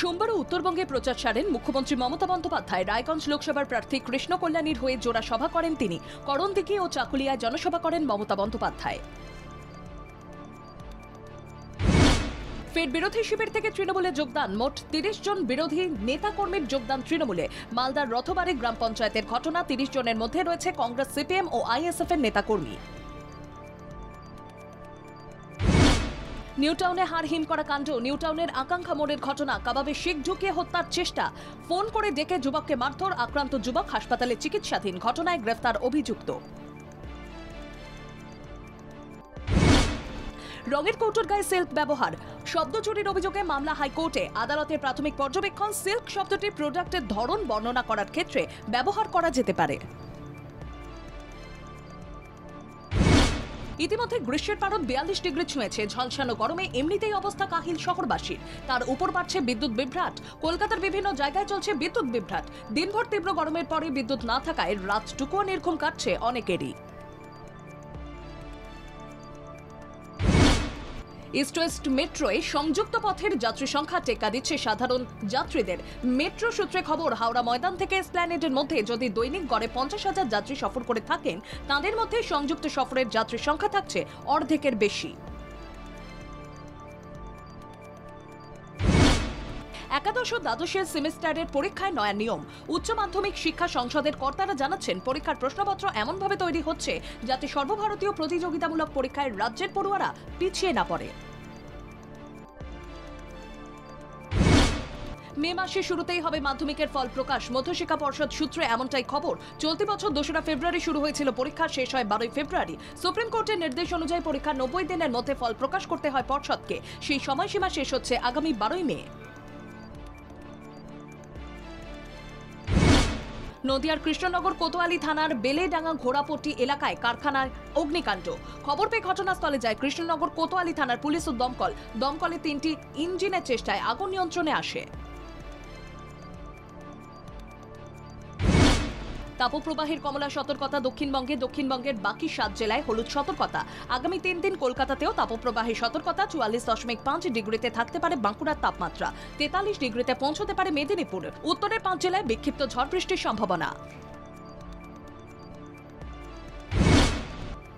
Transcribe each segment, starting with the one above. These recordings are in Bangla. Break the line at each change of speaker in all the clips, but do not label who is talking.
সোমবারও উত্তরবঙ্গে প্রচার সারেন মুখ্যমন্ত্রী মমতা বন্দ্যোপাধ্যায়। রায়গঞ্জ লোকসভার প্রার্থী কৃষ্ণ কল্যাণীর হয়ে জোড়া সভা করেন তিনি। করণদিঘি ও চাকুলিয়ায় জনসভা করেন মমতা বন্দ্যোপাধ্যায়। ফের বিরোধী শিবির থেকে তৃণমূলে যোগদান। মোট ৩০ জন বিরোধী নেতাকর্মীর যোগদান তৃণমূলে। মালদার রথবাড়ি গ্রাম পঞ্চায়েতের ঘটনা। ৩০ জনের মধ্যে রয়েছে কংগ্রেস, সিপিএম ও আইএসএফ এর নেতাকর্মী। নিউটাউনে হাড়হিম করা কাণ্ড। নিউটাউনের আকাঙ্ক্ষা মোড়ের ঘটনা। কাবাবে শিখ ঢুকিয়ে হত্যার চেষ্টা। ফোন করে ডেকে যুবককে মারধর। আক্রান্ত যুবক হাসপাতালে চিকিৎসাধীন। ঘটনায় গ্রেফতার অভিযুক্ত। রঙের কৌটোর গায়ে সিল্ক ব্যবহার। শব্দ চুরির অভিযোগে মামলা হাইকোর্টে। আদালতের প্রাথমিক পর্যবেক্ষণ, সিল্ক শব্দটির প্রোডাক্টের ধরন বর্ণনা করার ক্ষেত্রে ব্যবহার করা যেতে পারে। ইতিমধ্যে গ্রীষ্মের পারদ ৪২ ডিগ্রি ছুঁয়েছে। ঝলসানো গরমে এমনিতেই অবস্থা কাহিল শহরবাসীর। তার উপর বাড়ছে বিদ্যুৎ বিভ্রাট। কলকাতার বিভিন্ন জায়গায় চলছে বিদ্যুৎ বিভ্রাট। দিনভর তীব্র গরমের পরে বিদ্যুৎ না থাকায় রাতটুকুও নির্ঘুম কাটছে অনেকেরই। ইস্ট ওয়েস্ট মেট্রোয় সংযুক্ত পথের যাত্রী সংখ্যা টেক্কা দিচ্ছে সাধারণ যাত্রীদের। মেট্রো সূত্রে খবর, হাওড়া ময়দান থেকে এসপ্ল্যানেডের মধ্যে যদি দৈনিক গড়ে ৫০,০০০ যাত্রী সফর করে থাকেন, তাদের মধ্যে সংযুক্ত সফরের যাত্রীর সংখ্যা থাকছে অর্ধেকের বেশি। একাদশ ও দ্বাদশের সেমিস্টারের পরীক্ষায় নয়া নিয়ম। উচ্চ মাধ্যমিক শিক্ষা সংসদের কর্তারা জানাচ্ছেন, পরীক্ষার প্রশ্নপত্র এমনভাবে তৈরি হচ্ছে যাতে সর্বভারতীয় প্রতিযোগিতামূলক পরীক্ষায় রাজ্যের পড়ুয়ারা পিছিয়ে না পড়ে। মে মাসে শুরুতেই হবে মাধ্যমিকের ফল প্রকাশ। মধ্যশিক্ষা পর্ষদ সূত্রে এমনটাই খবর। চলতি বছর ২রা ফেব্রুয়ারি শুরু হয়েছিল পরীক্ষা, শেষ হয় ১২ই ফেব্রুয়ারি। সুপ্রিম কোর্টের নির্দেশ অনুযায়ী পরীক্ষার ৯০ দিনের মধ্যে ফল প্রকাশ করতে হয় পর্ষদকে। সেই সময়সীমা শেষ হচ্ছে আগামী ১২ই মে। নদিয়ার কৃষ্ণনগর কোতোয়ালি থানার বেলেডাঙ্গা ঘোড়াপট্টি এলাকায় কারখানায় অগ্নিকাণ্ড। খবর পেয়ে ঘটনাস্থলে যায় কৃষ্ণনগর কোতোয়ালি থানার পুলিশ ও দমকল। দমকলে ৩টি ইঞ্জিনের চেষ্টায় আগুন নিয়ন্ত্রণে আসে। তাপপ্রবাহের কমলা সতর্কতা দক্ষিণবঙ্গের বাকি ৭ জেলায় হলুদ সতর্কতা। আগামী ৩ দিন কলকাতাতেও তাপপ্রবাহের সতর্কতা। ৪৪.৫ ডিগ্রিতে থাকতে পারে বাঁকুড়ার তাপমাত্রা। ৪৩ ডিগ্রিতে পৌঁছতে পারে মেদিনীপুর। উত্তরের ৫ জেলায় বিক্ষিপ্ত ঝড় বৃষ্টির সম্ভাবনা।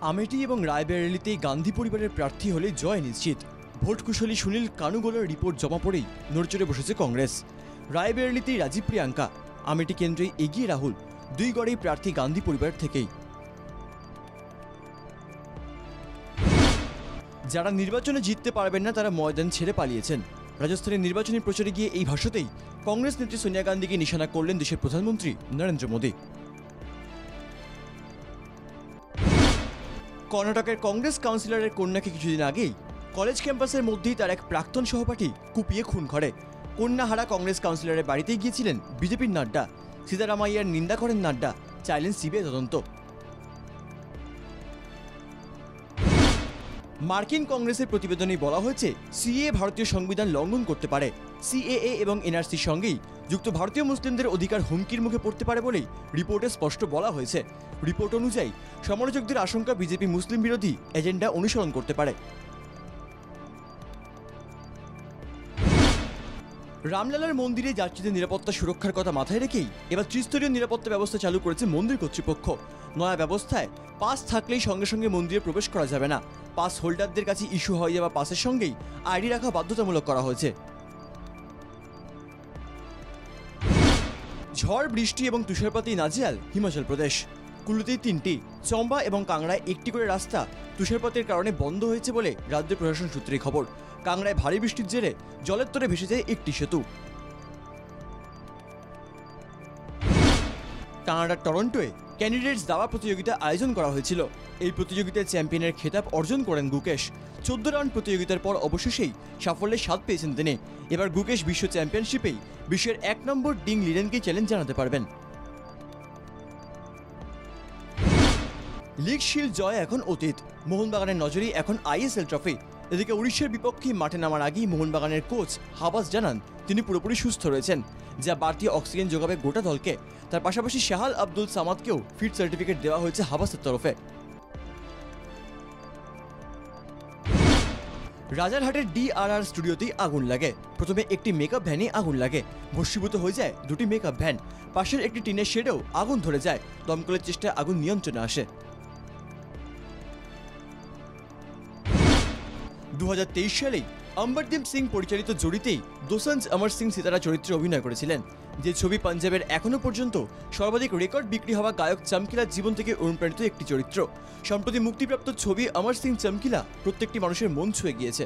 আমেঠি এবং রায়বেরেলিতে গান্ধী পরিবারের প্রার্থী হলে জয় নিশ্চিত। ভোট কুশলী সুনীল কানুগোলার রিপোর্ট জমা পড়েই নড়চড়ে বসেছে কংগ্রেস। রায়বেরেলিতেই রাজীব প্রিয়াঙ্কা, আমেঠি কেন্দ্রে এগিয়ে রাহুল। ২ গড়েই প্রার্থী গান্ধী পরিবার থেকেই। যারা নির্বাচনে জিততে পারবেন না তারা ময়দান ছেড়ে পালিয়েছেন। রাজস্থানের নির্বাচনী প্রচারে গিয়ে এই ভাষণেই কংগ্রেস নেত্রী সোনিয়া গান্ধীকে নিশানা করলেন দেশের প্রধানমন্ত্রী নরেন্দ্র মোদী। কর্ণাটকের কংগ্রেস কাউন্সিলরের কন্যাকে কিছুদিন আগেই কলেজ ক্যাম্পাসের মধ্যেই তার এক প্রাক্তন সহপাঠী কুপিয়ে খুন করে। কন্যাহারা কংগ্রেস কাউন্সিলরের বাড়িতেই গিয়েছিলেন বিজেপির নাড্ডা। সিদ্দারামাইয়ার নিন্দা করেন নাড্ডা, চাইলেন সিবিআই তদন্ত। মার্কিন কংগ্রেসের প্রতিবেদনে বলা হয়েছে, সিএএ ভারতীয় সংবিধান লঙ্ঘন করতে পারে। সিএএ এবং এনআরসির সঙ্গেই যুক্ত ভারতীয় মুসলিমদের অধিকার হুমকির মুখে পড়তে পারে বলেই রিপোর্টে স্পষ্ট বলা হয়েছে। রিপোর্ট অনুযায়ী সমালোচকদের আশঙ্কা বিজেপি মুসলিম বিরোধী এজেন্ডা অনুসরণ করতে পারে। রামলালার মন্দিরে যাত্রীদের নিরাপত্তা সুরক্ষার কথা মাথায় রেখেই এবার ত্রিস্তরীয় নিরাপত্তা ব্যবস্থা চালু করেছে মন্দির কর্তৃপক্ষ। নয়া ব্যবস্থায় পাস থাকলেই সঙ্গে সঙ্গে মন্দিরে প্রবেশ করা যাবে না। পাস হোল্ডারদের কাছে ইস্যু হয়ে যাওয়া পাসের সঙ্গেই আইডি রাখা বাধ্যতামূলক করা হয়েছে। ঝড়, বৃষ্টি এবং তুষারপাতে নাজেহাল হিমাচল প্রদেশ। কুলুতেই ৩টি, চম্বা এবং কাংড়ায় ১টি করে রাস্তা তুষারপাতের কারণে বন্ধ হয়েছে বলে রাজ্য প্রশাসন সূত্রে খবর। কাংড়ায় ভারী বৃষ্টির জেরে জলের তরে ভেসে যায় একটি সেতু। কানাডার টরন্টোয় ক্যান্ডিডেটস দাবা প্রতিযোগিতা আয়োজন করা হয়েছিল। এই প্রতিযোগিতায় চ্যাম্পিয়নের খেতাব অর্জন করেন গুকেশ। ১৪ রাউন্ড প্রতিযোগিতার পর অবশেষেই সাফল্যের স্বাদ পেয়েছেন তিনি। এবার গুকেশ বিশ্ব চ্যাম্পিয়নশিপেই বিশ্বের ১ নম্বর ডিং লিডেনকে চ্যালেঞ্জ জানাতে পারবেন। লিগ শিল্ড জয় এখন অতীত। মোহনবাগানের নজরেই এখন আইএসএল ট্রফি। এদিকে উড়িষ্যার বিপক্ষে মাঠে নামার আগেই মোহনবাগানের কোচ হাবাস জানান তিনি পুরোপুরি সুস্থ রয়েছেন, যা বাড়তি অক্সিজেন যোগাবে গোটা দলকে। তার পাশাপাশি শাহাল আব্দুল সামাদকেও ফিট সার্টিফিকেট দেওয়া হয়েছে হাবাসের তরফে। রাজারহাটের DRR স্টুডিওতেই আগুন লাগে। প্রথমে একটি মেকআপ ভ্যানে আগুন লাগে, ভস্মীভূত হয়ে যায় দুটি মেকআপ ভ্যান। পাশের একটি টিনের শেডেও আগুন ধরে যায়। দমকলের চেষ্টায় আগুন নিয়ন্ত্রণে আসে। 2023 সালেই অমরদীপ সিং পরিচালিত জড়িতেই দোসাঞ্জ অমর সিং সিতারা চরিত্রে অভিনয় করেছিলেন, যে ছবি পাঞ্জাবের এখনো পর্যন্ত সর্বাধিক রেকর্ড বিক্রি হওয়া গায়ক চমকিলার জীবন থেকে অনুপ্রাণিত একটি চরিত্র। সম্প্রতি মুক্তিপ্রাপ্ত ছবি অমর সিং চমকিলা প্রত্যেকটি মানুষের মন ছুঁয়ে গিয়েছে।